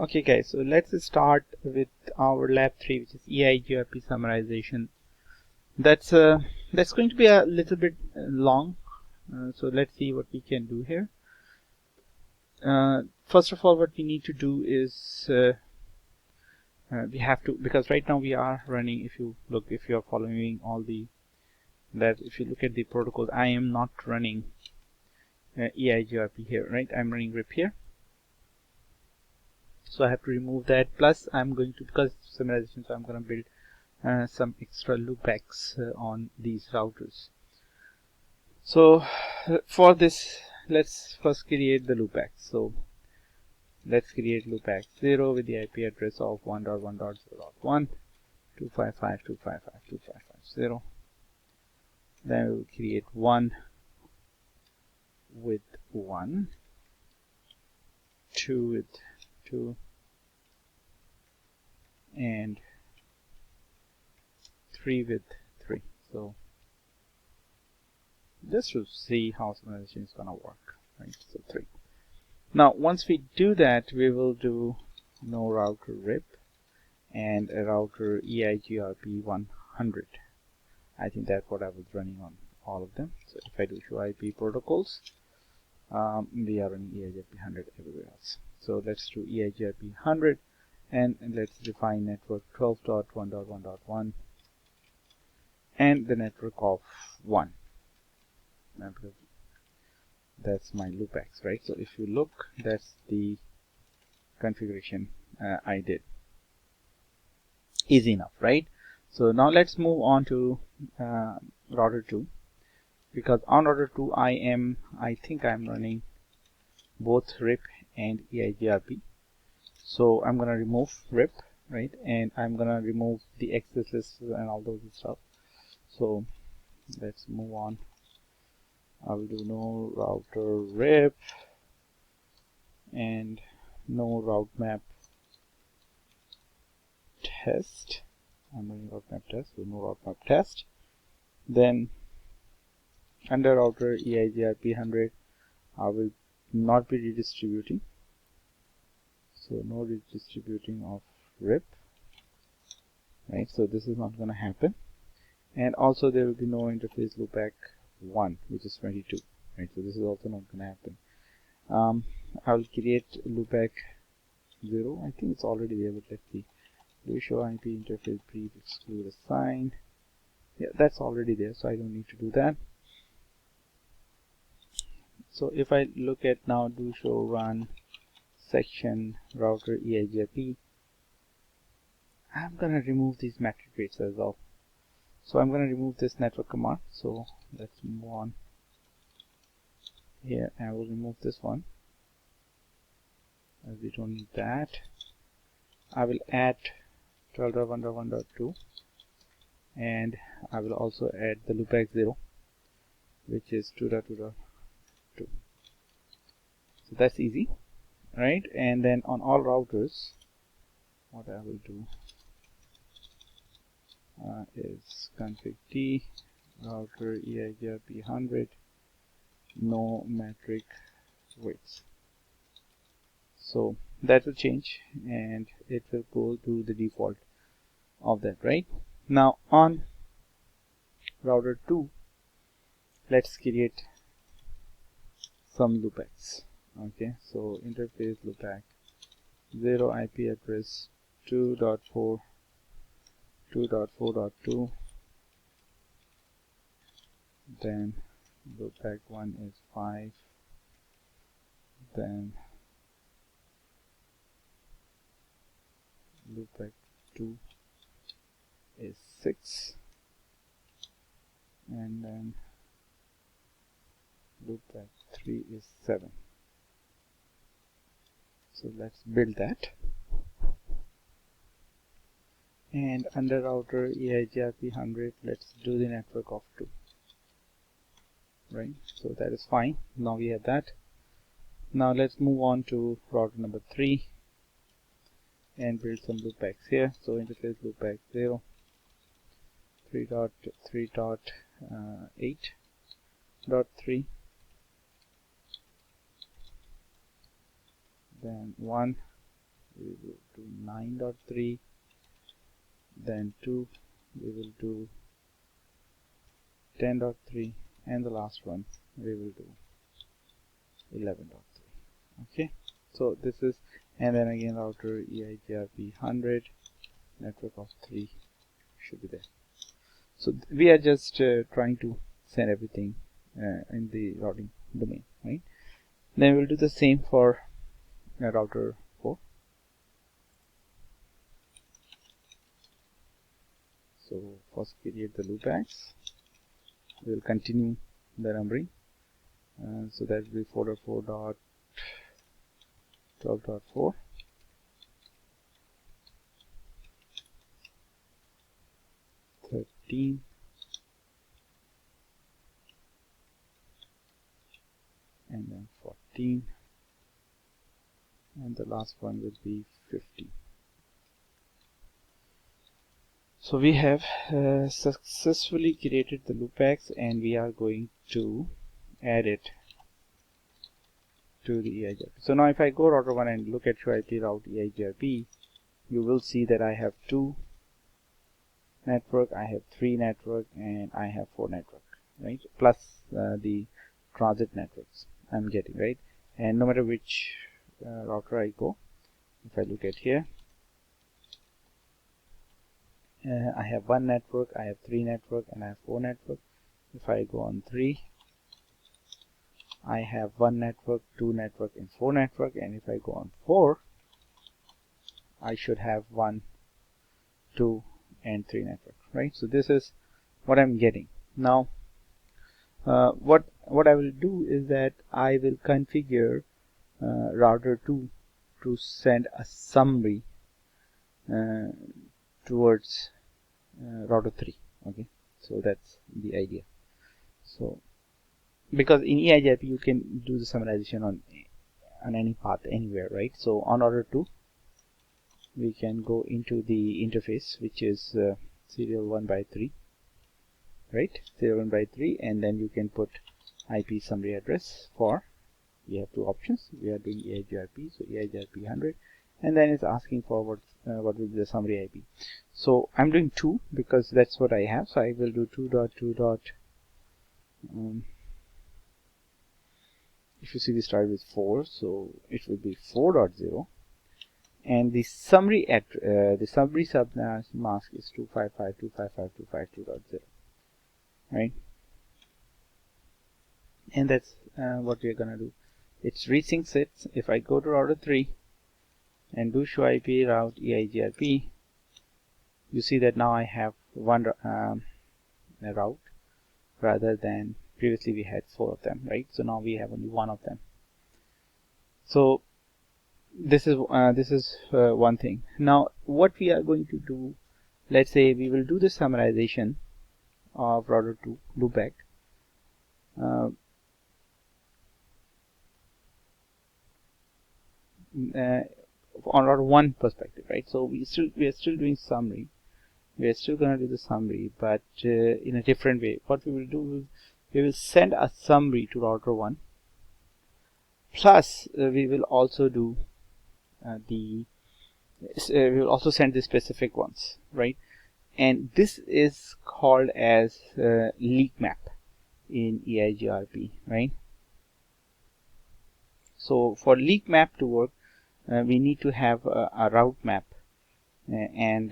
Okay guys, so let's start with our LAB3, which is Eigrp summarization. That's going to be a little bit long, so let's see what we can do here. First of all, what we need to do is we have to, because right now we are running, if you are following all the if you look at the protocols, I am not running Eigrp here, right? I'm running RIP here. So I have to remove that. Plus I'm going to, because it's summarization, so I'm going to build some extra loopbacks on these routers. So for this, let's first create the loopbacks. So let's create loopback 0 with the IP address of 1.1.0.1 255.255.255.0. Then we will create 1 with 1, 2 with 2, and 3 with 3. So just to see how summarization is gonna work, right? So 3. Now once we do that, we will do no router RIP and a router Eigrp 100. I think that's what I was running on all of them. So if I do show IP protocols, we are running Eigrp 100 everywhere else. So let's do Eigrp 100 and let's define network 12.1.1.1 and the network of 1. That's my loopbacks, right? So if you look, that's the configuration I did. Easy enough, right? So now let's move on to router 2, because on router 2 I think I'm running both RIP and Eigrp. So I'm gonna remove RIP, right? And I'm gonna remove the access lists and all those stuff. So let's move on. I will do no router RIP and no route map test. I'm running route map test, so no route map test. Then under router Eigrp 100, I will not be redistributing. So no redistributing of RIP, right? So this is not going to happen. And also there will be no interface loopback 1, which is 22, right? So this is also not going to happen. I will create loopback 0. I think it's already there, but let's see. Do show IP interface brief exclude assign. Yeah, that's already there, so I don't need to do that. So if I look at now, do show run section router Eigrp, I'm gonna remove these metric weights as well. So I'm gonna remove this network command. So let's move on here. I will remove this one as we don't need that. I will add 12.1.1.2 and I will also add the loopback 0, which is 2.2.2. So that's easy, right? And then on all routers, what I will do is config t router Eigrp 100 no metric weights. So that will change and it will go to the default of that, right? Now on router 2, let's create some loopbacks. Okay, so interface loopback 0 IP address 2.4.2, then loopback 1 is 5, then loopback 2 is 6, and then loopback 3 is 7. So let's build that. And under router Eigrp 100, let's do the network of 2, right? So that is fine. Now we have that. Now let's move on to router number 3 and build some loopbacks here. So interface loopback 0 3.3.8.3, then 1, we will do 9.3, then 2, we will do 10.3, and the last one we will do 11.3. okay, so this is, and then again router Eigrp 100, network of 3 should be there. So we are just trying to send everything in the routing domain, right? Then we'll do the same for router 4. So first create the loopbacks. We'll continue the numbering. So that will be 4.4.12.4. And then 14, and the last one will be 50. So we have successfully created the loopbacks, and we are going to add it to the Eigrp. So now if I go router 1 and look at show IP route Eigrp, you will see that I have 2 network, I have 3 network, and I have 4 network, right? Plus the transit networks I'm getting, right? And no matter which router I go, if I look at here, I have 1 network, I have 3 network, and I have 4 network. If I go on 3, I have 1 network, 2 network, and 4 network. And if I go on 4, I should have 1, 2, and 3 network, right? So this is what I'm getting. Now what I will do is that I will configure router 2 to send a summary towards router 3. okay, so that's the idea. So because in Eigrp you can do the summarization on any path anywhere, right? So on router 2 we can go into the interface, which is serial 1 by 3, right? Serial 1 by 3, and then you can put IP summary address for, we have 2 options. We are doing Eigrp, so Eigrp 100, and then it's asking for what will be the summary IP. So I'm doing 2 because that's what I have. So I will do 2.2. If you see, we start with 4, so it will be 4.0, and the summary at the summary submask is 255.255.252.0, right? And that's what we're gonna do. It's resyncs it. If I go to router 3 and do show IP route Eigrp, you see that now I have 1 route rather than previously we had 4 of them, right? So now we have only 1 of them. So this is one thing. Now what we are going to do, let's say we will do the summarization of router 2 loopback. On router 1 perspective, right? So we are still doing summary. We are still going to do the summary, but in a different way. What we will do is we will send a summary to router 1. Plus, we will also do we will also send the specific ones, right? And this is called as leak map in Eigrp, right? So for leak map to work, we need to have a route map, and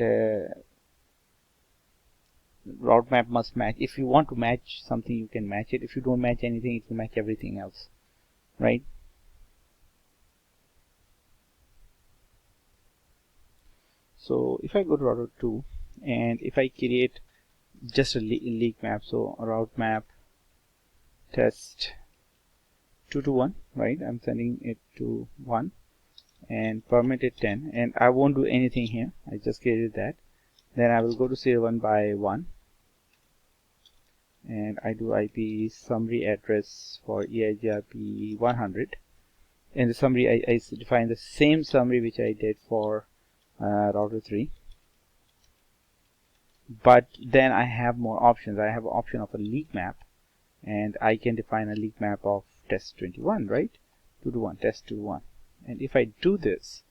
route map must match. If you want to match something, you can match it. If you don't match anything, it will match everything else, right? So if I go to router 2 and if I create just a leak map, so a route map test 2 to 1, right? I'm sending it to 1 and permitted 10, and I won't do anything here. I just created that. Then I will go to serial 1 by 1 and I do IP summary address for Eigrp 100. In the summary, I define the same summary which I did for router 3, but then I have more options. I have an option of a leak map, and I can define a leak map of test 21, right? 2 to 1, test 2 to 1. And if I do this,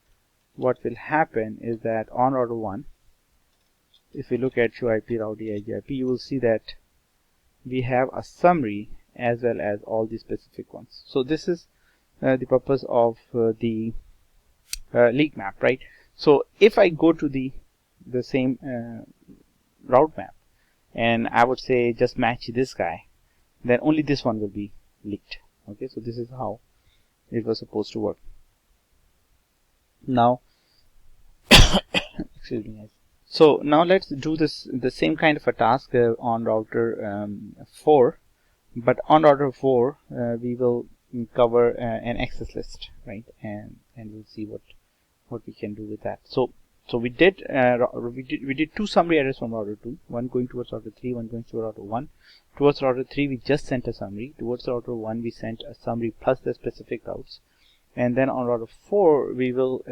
what will happen is that on router 1, if we look at show IP route EIGRP, you will see that we have a summary as well as all the specific ones. So this is the purpose of the leak map, right? So if I go to the same route map and I would say just match this guy, then only this one will be leaked. Okay, so this is how it was supposed to work. Now excuse me guys. So now let's do the same kind of a task on router 4, but on router 4 we will cover an access list, right? And we'll see what we can do with that. So we did two summary address from router 2, one going towards router 3, one going to router 1. Towards router 3 we just sent a summary. Towards router 1 we sent a summary plus the specific routes. And then on router 4 we will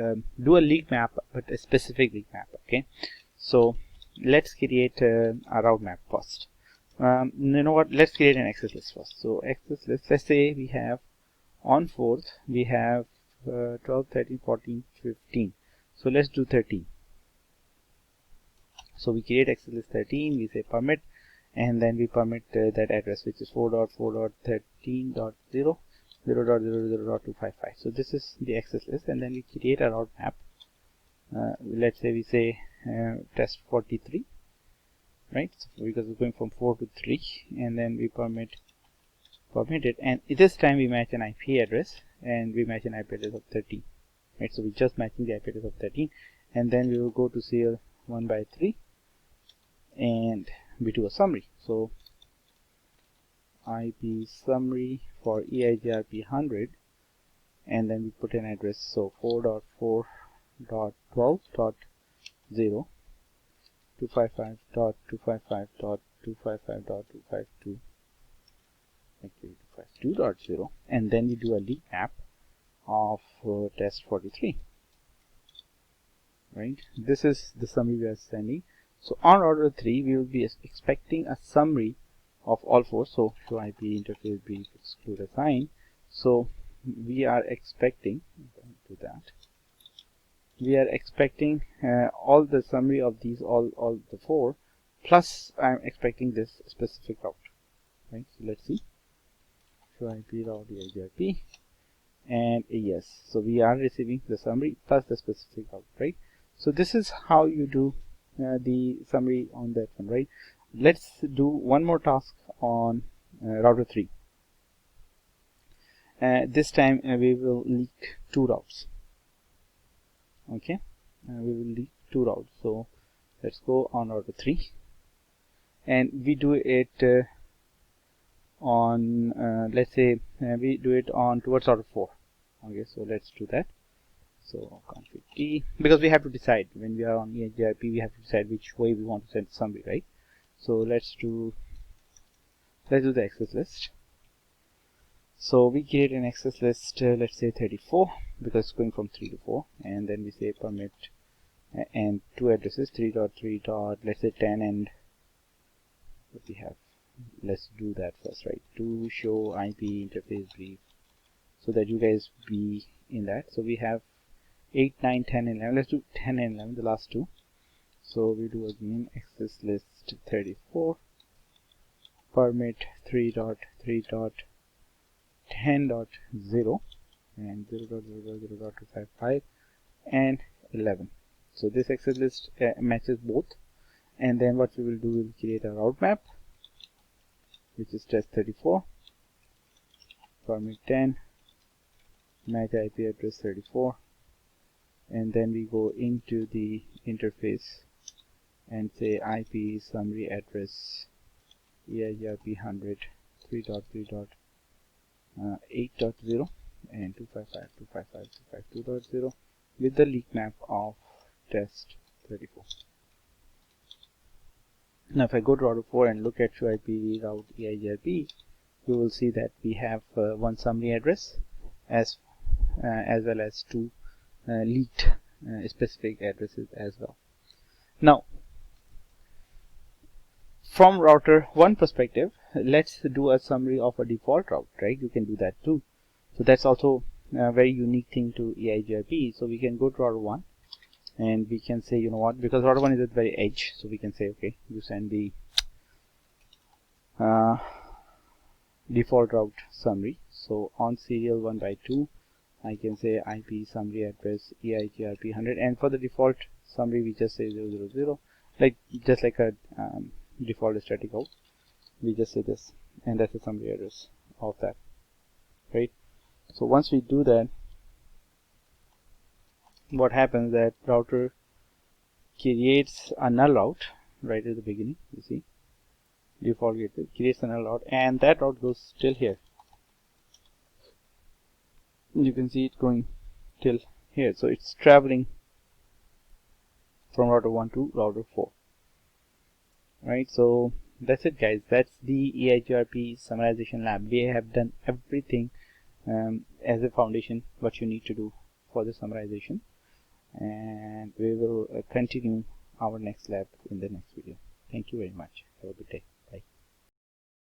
do a leak map, but a specific leak map. Okay, so let's create a route map first. You know what, let's create an access list first. So access list, let's say we have on 4th we have 12, 13, 14, 15. So let's do 13. So we create access list 13, we say permit, and then we permit that address, which is 4.4.13.0 0.00.255. So this is the access list, and then we create a route map. Let's say we say test 43, right? So because we're going from 4 to 3, and then we permit it, and this time we match an IP address, and we match an IP address of 13, right? So we're just matching the IP address of 13, and then we will go to CL 1/3, and we do a summary. So IP summary for EIGRP 100, and then we put an address, so 4.4.12.0 255.255.255.252 actually 252.0, and then we do a leak map of test 43, right? This is the summary we are sending. So on router 3 we will be expecting a summary of all 4. So show IP interface brief exclude assign. So we are expecting all the summary of these all the 4, plus I'm expecting this specific route, right? So let's see, show IP route EIGRP, and yes, so we are receiving the summary plus the specific route, right? So this is how you do the summary on that one, right? Let's do one more task on router 3. This time we will leak 2 routes. Okay, we will leak 2 routes. So let's go on router 3, and we do it on let's say we do it on towards router 4. Okay, so let's do that. So config T, because we have to decide when we are on EIGRP, we have to decide which way we want to send summary, right? So let's do the access list. So we create an access list, let's say 34, because it's going from 3 to 4, and then we say permit and 2 addresses, 3.3. let's say 10, and what we have, let's do that first, right? To show IP interface brief, so that you guys be in that. So we have 8, 9, 10, and 11. Let's do 10 and 11, the last 2. So we do again access list 34, permit 3.3.10.0 and 0.0.0.255 and 11. So this access list matches both, and then what we will do, we will create a route map, which is test 34, permit 10, match IP address 34, and then we go into the interface and say IP summary address EIGRP 100 3.3.8.0 and 255.255.252.0 with the leak map of test 34. Now if I go to router 4 and look at show IP route EIGRP, you will see that we have one summary address as well as 2 leaked specific addresses as well. Now from router 1 perspective, let's do a summary of a default route, right? You can do that too. So that's also a very unique thing to EIGRP. So we can go to router 1 and we can say, you know what, because router 1 is at the very edge, so we can say, okay, you send the default route summary. So on serial 1/2 I can say IP summary address Eigrp 100, and for the default summary we just say 000, like just like a default static out, we just say this, and that's the summary address of that, right? So once we do that, what happens that router creates a null route right at the beginning. You see, default gateway creates a null route, and that route goes till here. You can see it going till here, so it's traveling from router 1 to router 4, right? So that's it, guys. That's the Eigrp summarization lab. We have done everything as a foundation what you need to do for the summarization, and we will continue our next lab in the next video. Thank you very much. Have a good day.